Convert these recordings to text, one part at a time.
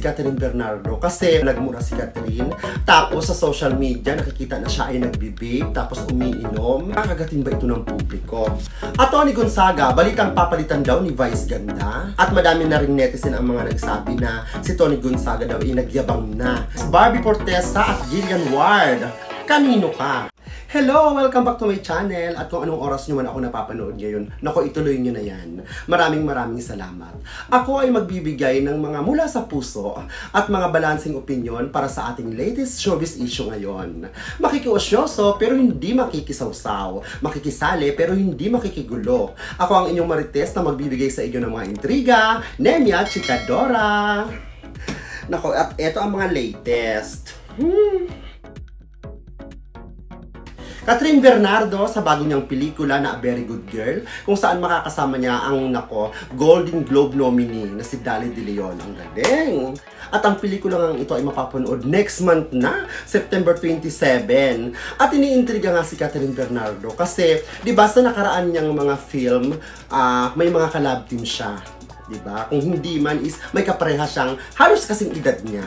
Catherine Bernardo kasi nagmura si Catherine. Tapos sa social media, nakikita na siya ay nagbibabe, tapos umiinom. Kakagatin ba ito ng publiko? At Tony Gonzaga, balitang papalitan daw ni Vice Ganda. At madami na rin netizen ang mga nagsabi na si Tony Gonzaga daw ay nagyabang na. Barbie Fortesa at Jillian Ward, kanino ka? Hello! Welcome back to my channel. At kung anong oras nyo man ako napapanood ngayon, nako, ituloy nyo na yan. Maraming salamat. Ako ay magbibigay ng mga mula sa puso at mga balancing opinion para sa ating latest showbiz issue ngayon. Makikiosyoso pero hindi makikisawsaw. Makikisali pero hindi makikigulo. Ako ang inyong Marites na magbibigay sa inyo ng mga intriga, nemya, chikadora. Nako, at eto ang mga latest. Catherine Bernardo sa bago niyang pelikula na A Very Good Girl, kung saan makakasama niya ang Golden Globe nominee na si Dali De Leon. Ang galing! At ang pelikula ngang ito ay mapapanood next month na, September 27. At iniintriga nga si Catherine Bernardo kasi, di ba sa nakaraan niyang mga film, may mga collab team siya. Diba? Kung hindi man is may kapareha siyang halos kasing edad niya.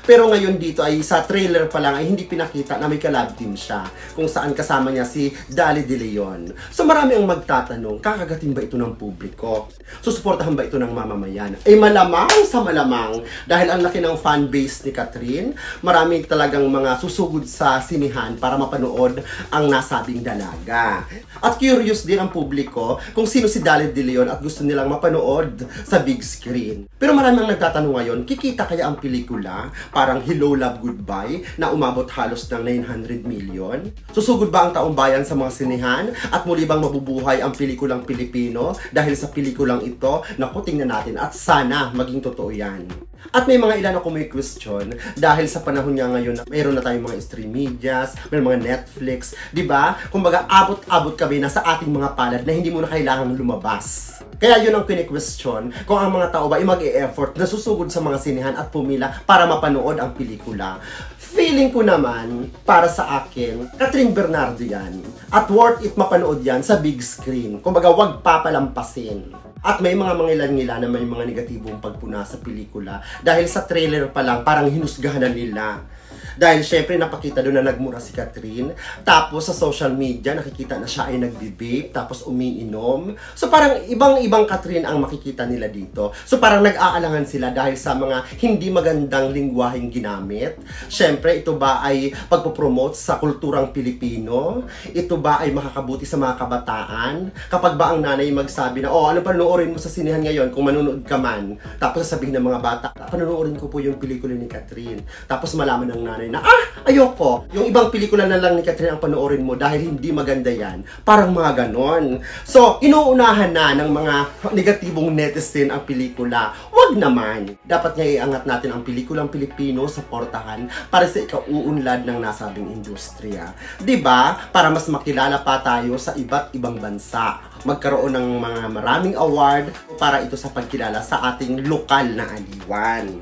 Pero ngayon dito ay sa trailer pa lang ay hindi pinakita na may collab team siya kung saan kasama niya si Dali De Leon. So marami ang magtatanong, kakagatin ba ito ng publiko? Susuportahan ba ito ng mamamayan? Ay malamang sa malamang dahil ang laki ng fan base ni Catherine, marami talagang mga susugod sa sinihan para mapanood ang nasabing dalaga. At curious din ang publiko kung sino si Dali De Leon at gusto nilang mapanood sa big screen. Pero marami ang nagtatanong ngayon, kikita kaya ang pelikula? Parang Hello, Love, Goodbye na umabot halos ng 900 million? Susugod ba ang taong bayan sa mga sinihan? At muli bang mabubuhay ang pelikulang Pilipino dahil sa pelikulang ito? Naku, tingnan natin at sana maging totoo yan. At may mga ilan ako may question dahil sa panahon niya ngayon, mayroon na tayong mga stream medias, may mga Netflix, di ba? Kumbaga, abot-abot kami na sa ating mga palad na hindi mo na kailangang lumabas. Kaya yun ang kini-question kung ang mga tao ba ay mag-e-effort na susugod sa mga sinihan at pumila para mapanood ang pelikula. Feeling ko naman, para sa akin, Catherine Bernardo yan. At worth it mapanood yan sa big screen. Kumbaga, wag papalampasin. At may mga mangilan-ngila na may mga negatibong pagpuna sa pelikula dahil sa trailer pa lang parang hinusgahan na nila. Dahil syempre napakita doon na nagmura si Catherine. Tapos sa social media nakikita na siya ay nagbibabe, tapos umiinom. So parang ibang-ibang Catherine ang makikita nila dito. So parang nag-aalangan sila dahil sa mga hindi magandang lingwaheng ginamit. Syempre ito ba ay pagpopromote sa kulturang Pilipino? Ito ba ay makakabuti sa mga kabataan? Kapag ba ang nanay magsabi na, oh, ano panonoorin mo sa sinihan ngayon kung manonood ka man? Tapos sasabihin ng mga bata, panonoorin ko po yung pelikula ni Catherine. Tapos malaman ng nanay na, ayoko. Yung ibang pelikula na lang ni Catherine ang panoorin mo dahil hindi maganda yan. Parang mga ganon. So, inuunahan na ng mga negatibong netizen ang pelikula. Wag naman. Dapat nga iangat natin ang pelikulang Pilipino sa portahan para sa ikauunlad ng nasabing industriya. Diba? Para mas makilala pa tayo sa iba't ibang bansa. Magkaroon ng mga maraming award para ito sa pagkilala sa ating lokal na aliwan.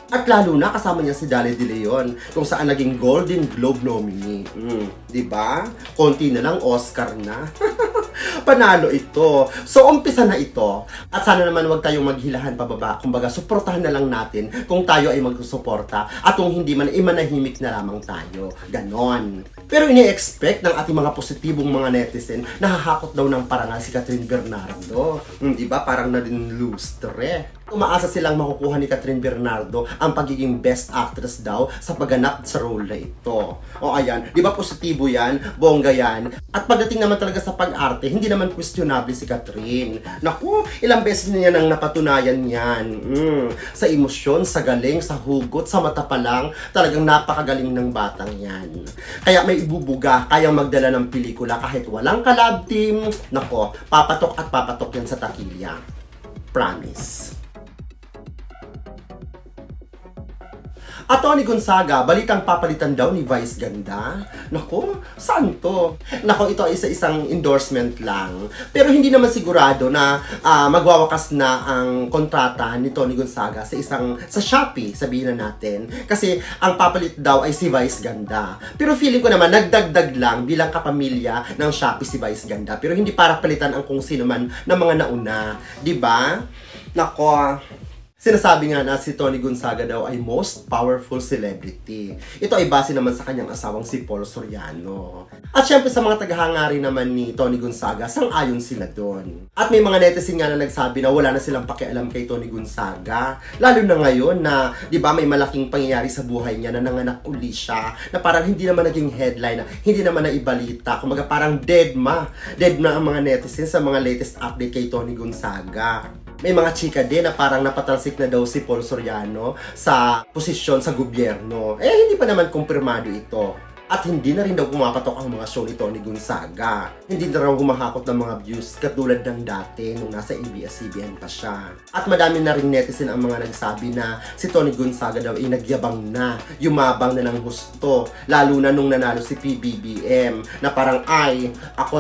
At lalo na kasama niya si Dali De Leon kung saan naging Golden Globe nominee. Diba? Konti na lang Oscar na. Panalo ito. So, umpisa na ito. At sana naman wag tayong maghilahan pababa. Kumbaga, suportahan na lang natin kung tayo ay magsusuporta. At kung hindi man, manahimik na lamang tayo. Ganon. Pero ini-expect ng ating mga positibong mga netizen na hahakot daw ng parangal si Catherine Bernardo. Diba? Parang na din lustre. Umaasa silang makukuha ni Catherine Bernardo ang pagiging best actress daw sa pagganap sa role na ito. O ayan, di ba positibo yan? Bongga yan? At pagdating naman talaga sa pag-arte, hindi naman questionable si Catherine. Naku, ilang beses niya nang napatunayan yan. Sa emosyon, sa galing, sa hugot, sa mata pa lang, talagang napakagaling ng batang yan. Kaya may ibubuga, kayang magdala ng pelikula kahit walang collab team. Nako, papatok at papatok yan sa takilya. Promise. At Tony Gonzaga, balitang papalitan daw ni Vice Ganda. Nako, saan to? Nako, ito ay isang endorsement lang. Pero hindi naman sigurado na magwawakas na ang kontrata ni Tony Gonzaga sa Shopee, sabihin na natin. Kasi ang papalit daw ay si Vice Ganda. Pero feeling ko naman, nagdagdag lang bilang kapamilya ng Shopee si Vice Ganda. Pero hindi para palitan ang kung sino man ng mga nauna. Diba? Nako, Sinasabi nga na si Tony Gonzaga daw ay most powerful celebrity. Ito ay base naman sa kanyang asawang si Paul Soriano. At syempre sa mga tagahanga rin naman ni Tony Gonzaga, sang-ayon sila doon. At may mga netizen nga na nagsabi na wala na silang pakialam kay Tony Gonzaga. Lalo na ngayon na, di ba, may malaking pangyayari sa buhay niya na nanganak uli siya, na parang hindi naman naging headline, na hindi naman naibalita. Kumaga parang dead na ang mga netizen sa mga latest update kay Tony Gonzaga. May mga chika din na parang napatalsik na daw si Paul Soriano sa posisyon sa gobyerno. Hindi pa naman kumpirmado ito. At hindi na rin daw pumapatok ang mga show ni Tony Gonzaga. Hindi na raw humahakot ng mga views katulad ng dati nung nasa ABS-CBN pa siya. At madami na rin netizen ang mga nagsabi na si Tony Gonzaga daw ay nagyabang na, yumabang na ng gusto. Lalo na nung nanalo si PBBM na parang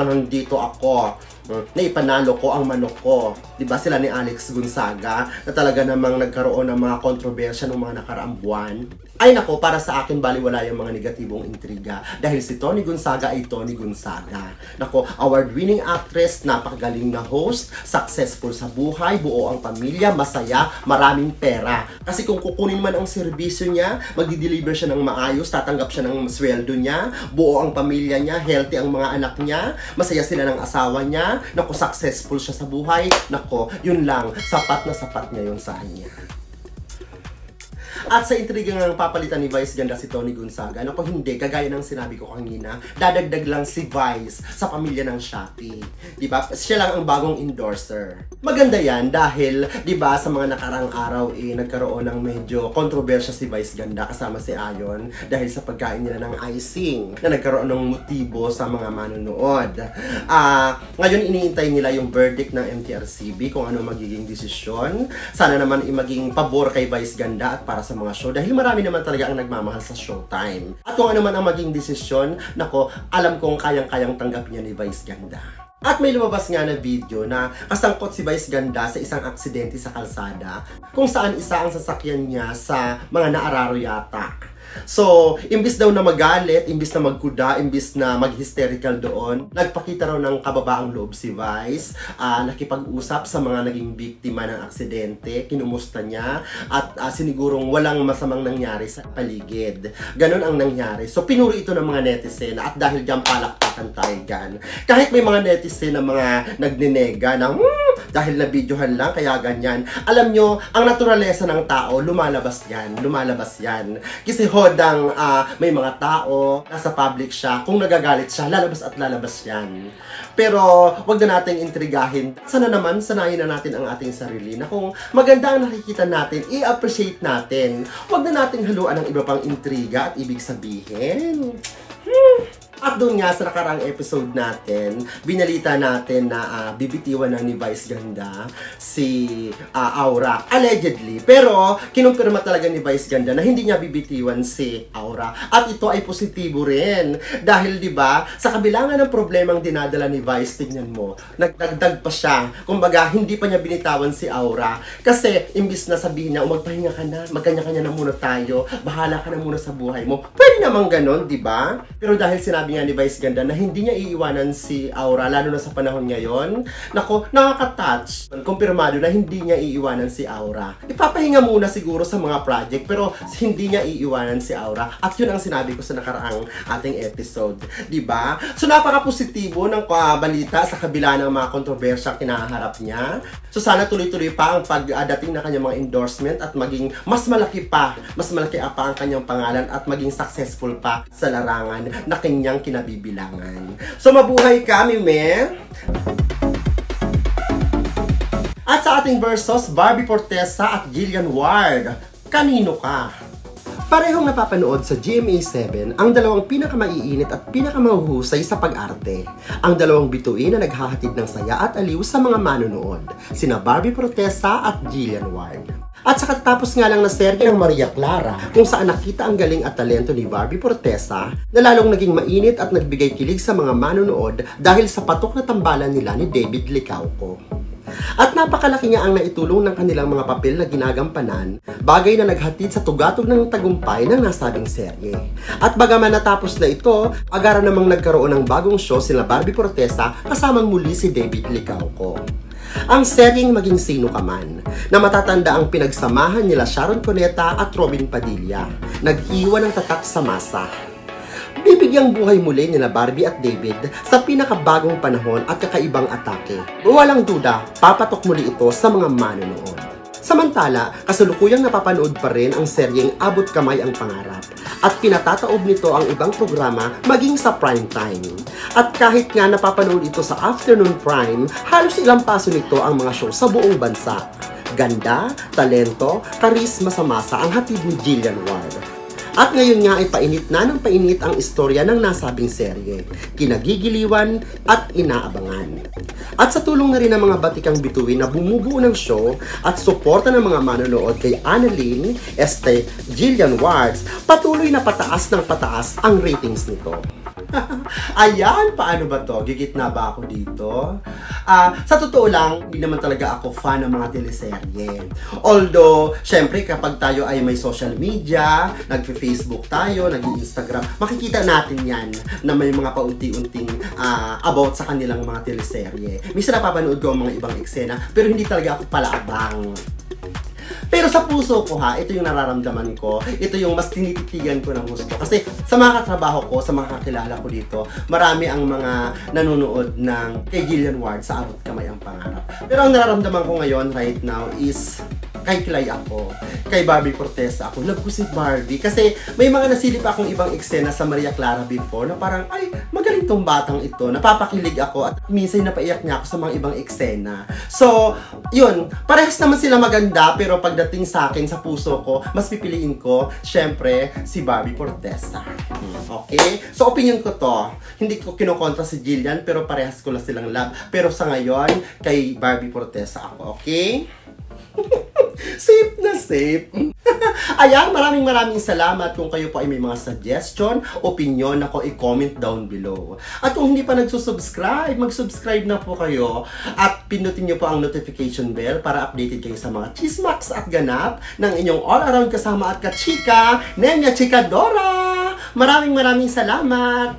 nandito ako. Na ipanalo ko ang manok ko. Diba sila ni Alex Gonzaga na talaga namang nagkaroon ng mga kontrobersya ng mga nakaraang buwan? Ay nako, para sa akin baliwala yung mga negatibong intriga dahil si Tony Gonzaga ay Tony Gonzaga. Nako, award-winning actress, napakagaling na host, successful sa buhay, buo ang pamilya, masaya, maraming pera. Kasi kung kukunin man ang serbisyo niya, magdi-deliver siya ng maayos, tatanggap siya ng sweldo niya, buo ang pamilya niya, healthy ang mga anak niya, masaya sila ng asawa niya, nako, successful siya sa buhay, nako, yun lang, sapat na sapat niya yun sa kanya. At sa intriga ng papalitan ni Vice ganda si Tony Gonzaga, ano kung hindi, kagaya ng sinabi ko kanina, dadagdag lang si Vice sa pamilya ng Shopee. Diba? Siya lang ang bagong endorser. Maganda yan dahil, diba, sa mga nakarang araw nagkaroon ng medyo kontrobersya si Vice ganda kasama si Ayon dahil sa pagkain nila ng icing na nagkaroon ng motibo sa mga manonood. Ngayon iniintay nila yung verdict ng MTRCB kung ano magiging desisyon. Sana naman maging pabor kay Vice ganda at para sa mga show dahil marami naman talaga ang nagmamahal sa Showtime. At kung ano man ang maging desisyon, nako, alam kong kayang-kayang tanggapin niya ni Vice ganda. At may lumabas nga na video na kasangkot si Vice ganda sa isang aksidente sa kalsada kung saan isa ang sasakyan niya sa mga naararo yata. So, imbis daw na magalit, imbis na magkuda, imbis na mag-hysterical doon, nagpakita raw ng kababaang loob si Vice, nakipag-usap sa mga naging biktima ng aksidente, kinumusta niya, at sinigurong walang masamang nangyari sa paligid. Ganon ang nangyari. So, pinuri ito ng mga netizen, at dahil dyan palakpakan tayo dyan. Kahit may mga netizen na mga nagninega na, dahil na videohan lang, kaya ganyan. Alam nyo, ang naturalesa ng tao, lumalabas yan. Kasi hodang may mga tao, nasa public siya, kung nagagalit siya, lalabas at lalabas yan. Pero, wag na nating intrigahin. Sana naman, sanayin na natin ang ating sarili na kung maganda ang nakikita natin, i-appreciate natin. Wag na nating haluan ng iba pang intriga at ibig sabihin. At doon nga sa nakarang episode natin, binalita natin na bibitiwan na ni Vice ganda si Aura, allegedly. Pero kinumpirma talaga ni Vice ganda na hindi niya bibitiwan si Aura. At ito ay positibo rin. Dahil 'di ba, sa kabila nga ng problemang dinadala ni Vice, tignan mo, nagdagdag pa siya. Kumbaga, hindi pa niya binitawan si Aura. Kasi imbis na sabihin niya, magpahinga ka na, magkanya-kanya na muna tayo, bahala ka na muna sa buhay mo. Pwede namang ganon, 'di ba? Pero dahil sinabi nga ni Vice ganda na hindi niya iiwanan si Aura, lalo na sa panahon ngayon, nako, nakaka-touch. Kumpirmado na hindi niya iiwanan si Aura. Ipapahinga muna siguro sa mga project, pero hindi niya iiwanan si Aura. At yun ang sinabi ko sa nakaraang ating episode, diba? So napaka-positibo ng balita sa kabila ng mga kontrobersyang kinaharap niya. So sana tuloy-tuloy pa ang pagdating na kanyang mga endorsement at maging mas malaki pa ang kanyang pangalan at maging successful pa sa larangan na kanyang kinabibilangan. So mabuhay kami, men! At sa ating versus, Barbie Fortesa at Jillian Ward, kanino ka? Parehong napapanood sa GMA7 ang dalawang pinakamaiinit at pinakamahuhusay sa pag-arte. Ang dalawang bituin na naghahatid ng saya at aliw sa mga manonood, sina Barbie Fortesa at Jillian Ward. At sa katatapos nga lang na serye ng Maria Clara, kung saan nakita ang galing at talento ni Barbie Fortesa, na lalong naging mainit at nagbigay kilig sa mga manonood dahil sa patok na tambalan nila ni David Licauco. At napakalaki nga ang naitulong ng kanilang mga papel na ginagampanan, bagay na naghatid sa tugatog ng tagumpay ng nasabing serye. At bagaman natapos na ito, agara namang nagkaroon ng bagong show sila Barbie Fortesa kasamang muli si David Licauco. Ang seryeng Maging Sino Ka Man, na matatanda ang pinagsamahan nila Sharon Cuneta at Robin Padilla, nag-iwan ng tatak sa masa. Bibigyang buhay muli nila Barbie at David sa pinakabagong panahon at kakaibang atake. Walang duda, papatok muli ito sa mga manonood. Samantala, kasalukuyang napapanood pa rin ang seryeng Abot Kamay ang Pangarap at pinatataob nito ang ibang programa maging sa prime time. At kahit nga napapanood ito sa afternoon prime, halos ilang paso nito ang mga show sa buong bansa. Ganda, talento, karisma sa masa ang hatid ni Jillian Ward. At ngayon nga ay painit na ng painit ang istorya ng nasabing serye, kinagigiliwan at inaabangan. At sa tulong na rin ng mga batikang bituin na bumubuo ng show at suporta ng mga manonood kay Annalyn, Jillian Wards, patuloy na pataas ng pataas ang ratings nito. Ayan, paano ba to? Gigit na ba ako dito? Sa totoo lang, hindi naman talaga ako fan ng mga teleserye. Although, syempre kapag tayo ay may social media, nagfe-Facebook tayo, nag-Instagram, makikita natin yan na may mga paunti-unting about sa kanilang mga teleserye. Minsan napapanood ko ang mga ibang eksena, pero hindi talaga ako palaabang. Pero sa puso ko ito yung nararamdaman ko, ito yung mas tinititigan ko ng gusto. Kasi sa mga katrabaho ko, sa mga kakilala ko dito, marami ang mga nanonood ng kay Jillian Ward sa Abot Kamay ang Pangarap. Pero ang nararamdaman ko ngayon right now is kay Clay ako, kay Barbie Fortesa ako. Love ko si Barbie kasi may mga nasilip akong ibang eksena sa Maria Clara before na parang, ay, magaling tong batang ito. Napapakilig ako at minsan napaiyak niya ako sa mga ibang eksena. So, yun, parehas naman sila maganda pero pagdating sa akin, sa puso ko, mas pipiliin ko, syempre, si Barbie Fortesa. Okay? So, opinion ko to. Hindi ko kinokontra si Jillian pero parehas ko lang silang love. Pero sa ngayon, kay Barbie Fortesa ako. Okay? Safe na safe. Ayan, maraming salamat. Kung kayo po ay may mga suggestion, opinion, ako i-comment down below. At kung hindi pa nagsusubscribe, mag-subscribe na po kayo. At pindutin nyo po ang notification bell para updated kayo sa mga chismaks at ganap ng inyong all-around kasama at kachika, Nenya Chikadora. Maraming salamat.